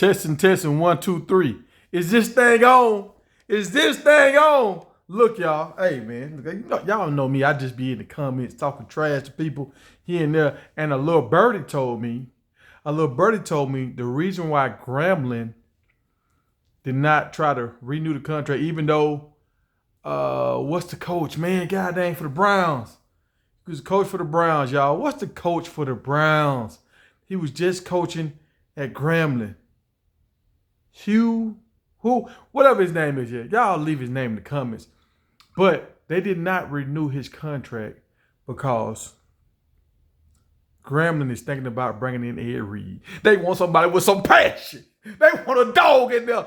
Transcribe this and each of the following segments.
Testing, 1, 2, 3. Is this thing on? Is this thing on? Look, y'all. Hey, man. Y'all know me. I just be in the comments talking trash to people here and there. And a little birdie told me the reason why Grambling did not try to renew the contract, even though, what's the coach, man? God dang, for the Browns. He was a coach for the Browns, y'all. What's the coach for the Browns? He was just coaching at Grambling. Whatever his name is, yeah. Y'all leave his name in the comments. But they did not renew his contract because Grambling is thinking about bringing in Ed Reed. They want somebody with some passion. They want a dog in there.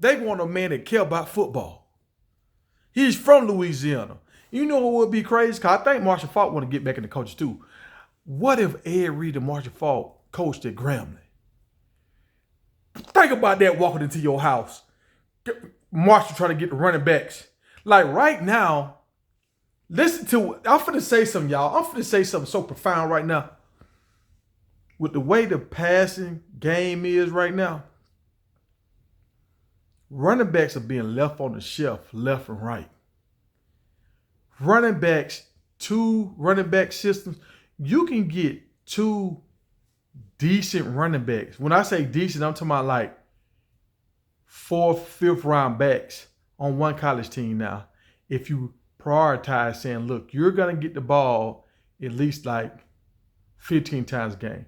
They want a man that care about football. He's from Louisiana. You know what would be crazy? Because I think Marshall Faulk want to get back in the coaches too. What if Ed Reed and Marshall Faulk coached at Grambling? Think about that walking into your house. Marshall trying to get the running backs. Like right now, listen to, I'm finna say something, y'all. I'm finna say something so profound right now. With the way the passing game is right now, running backs are being left on the shelf, left and right. Running backs, 2 running back systems, you can get 2 decent running backs. When I say decent, I'm talking about like 4th, 5th round backs on one college team now. If you prioritize saying, look, you're going to get the ball at least like 15 times a game.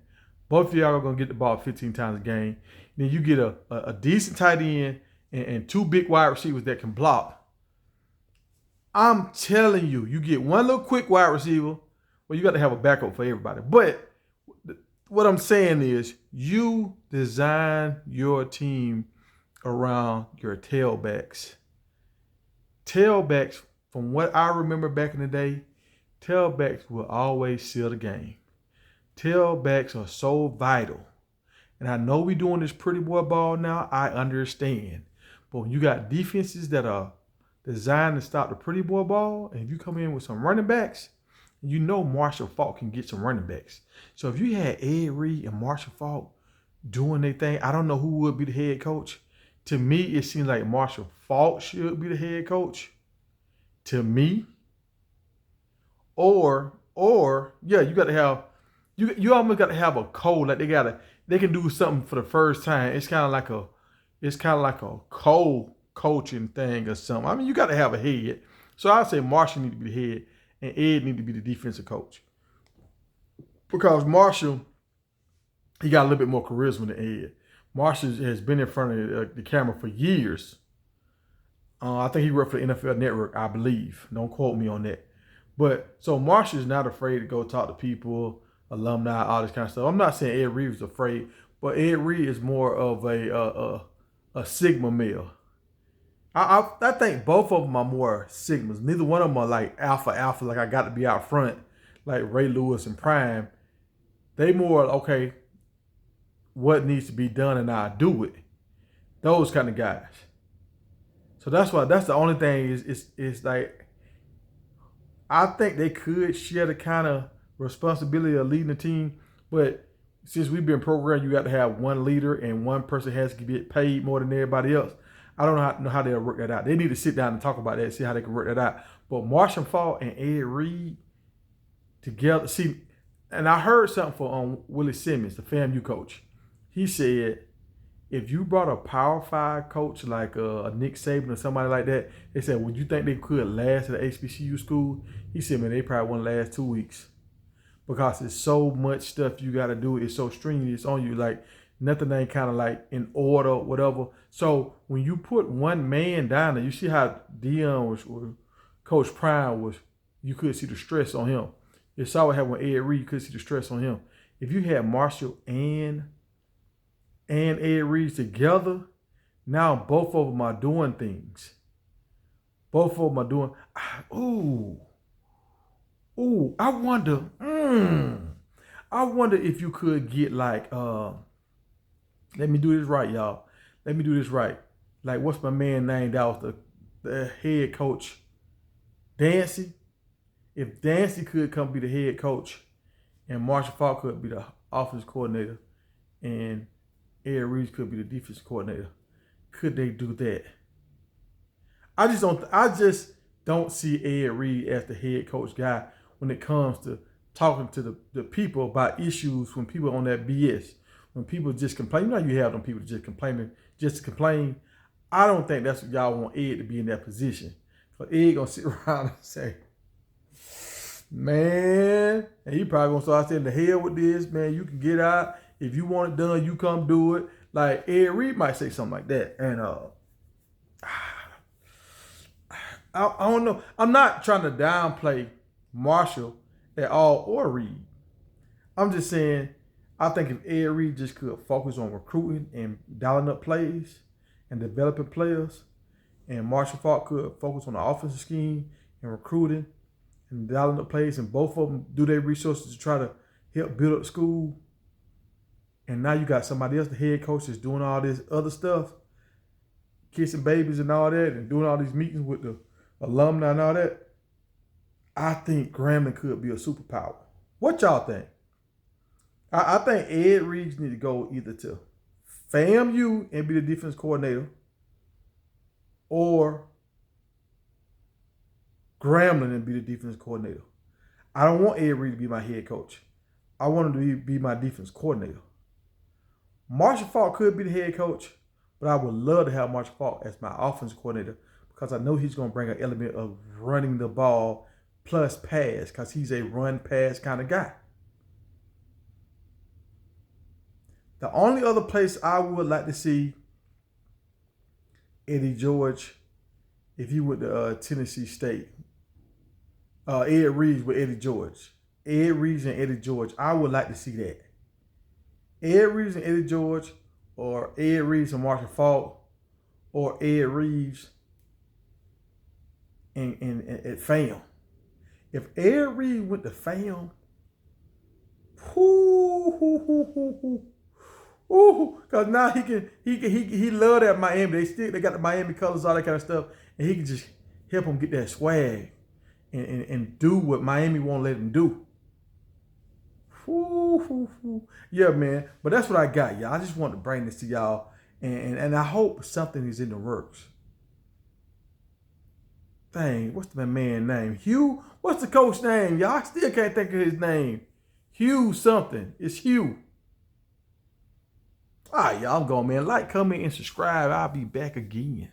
Both of y'all are going to get the ball 15 times a game. Then you get a decent tight end and 2 big wide receivers that can block. I'm telling you, you get one little quick wide receiver. Well, you got to have a backup for everybody. But what I'm saying is you design your team around your tailbacks. Tailbacks, from what I remember back in the day, tailbacks will always seal the game. Tailbacks are so vital. And I know we're doing this pretty boy ball now. I understand. But when you got defenses that are designed to stop the pretty boy ball, and if you come in with some running backs, you know Marshall Faulk can get some running backs. So if you had Ed Reed and Marshall Faulk doing their thing, I don't know who would be the head coach. To me, it seems like Marshall Faulk should be the head coach. To me. Or yeah, you got to have, you almost got to have a code. Like they can do something for the first time. It's kind of like a co-coaching thing or something. I mean, you got to have a head. So I'd say Marshall need to be the head and Ed need to be the defensive coach. Because Marshall, he got a little bit more charisma than Ed. Marshall has been in front of the camera for years. I think he worked for the NFL Network, I believe. Don't quote me on that. But so Marshall is not afraid to go talk to people, alumni, all this kind of stuff. I'm not saying Ed Reed is afraid, but Ed Reed is more of a Sigma male. I think both of them are more Sigmas. Neither one of them are like alpha, like I got to be out front, like Ray Lewis and Prime. They more, okay, what needs to be done and I'll do it. Those kind of guys. So that's the only thing is like, I think they could share the kind of responsibility of leading the team, but since we've been programmed, you got to have one leader and one person has to get paid more than everybody else. I don't know how they'll work that out. They need to sit down and talk about that and see how they can work that out. But Marshall Faulk and Ed Reed together, see, and I heard something from Willie Simmons, the FAMU coach. He said, if you brought a Power 5 coach like a Nick Saban or somebody like that, they said, would you think they could last at the HBCU school? He said, man, they probably wouldn't last 2 weeks because there's so much stuff you got to do. It's so strenuous on you. Like, nothing ain't kind of like in order, whatever. So when you put one man down there, you see how Dion was, or Coach Prime was, you could see the stress on him. You saw what happened with Ed Reed, you could see the stress on him. If you had Marshall and Ed Reed together, now both of them are doing things. Both of them are doing, I wonder if you could get like, let me do this right, y'all. Let me do this right. Like, what's my man name? That was the head coach, Dancy. If Dancy could come be the head coach and Marshall Faulk could be the offensive coordinator and Ed Reed could be the defense coordinator. Could they do that? I just don't see Ed Reed as the head coach guy when it comes to talking to the people about issues when people on that BS. When people just complain, you know you have them people just complaining just to complain. I don't think that's what y'all want Ed to be in that position. But Ed gonna sit around and say, man, and he probably gonna start saying the hell with this, man. You can get out. If you want it done, you come do it. Like Ed Reed might say something like that. And I don't know. I'm not trying to downplay Marshall at all or Reed. I'm just saying, I think if Ed Reed just could focus on recruiting and dialing up plays and developing players, and Marshall Faulk could focus on the offensive scheme and recruiting and dialing up plays, and both of them do their resources to try to help build up school. And now you got somebody else, the head coach, that's doing all this other stuff, kissing babies and all that, and doing all these meetings with the alumni and all that. I think Grambling could be a superpower. What y'all think? I think Ed Reed need to go either to FAMU and be the defense coordinator, or Grambling and be the defense coordinator. I don't want Ed Reed to be my head coach. I want him to be my defense coordinator. Marshall Faulk could be the head coach, but I would love to have Marshall Faulk as my offense coordinator because I know he's going to bring an element of running the ball plus pass because he's a run-pass kind of guy. The only other place I would like to see Eddie George, if he went to Tennessee State, Ed Reed with Eddie George. Ed Reed and Eddie George, I would like to see that. Ed Reed and Eddie George, or Ed Reed and Marshall Faulk, or Ed Reeves at FAM. If Ed Reed went to FAM, because now he love that Miami. They got the Miami colors, all that kind of stuff, and he can just help them get that swag and do what Miami won't let him do. Yeah, man. But that's what I got, y'all. I just want to bring this to y'all, and I hope something is in the works. Dang, what's the man's name? Hugh? What's the coach's name, y'all? I still can't think of his name. Hugh something. It's Hugh. All right, y'all. I'm going, man. Like, comment, and subscribe. I'll be back again.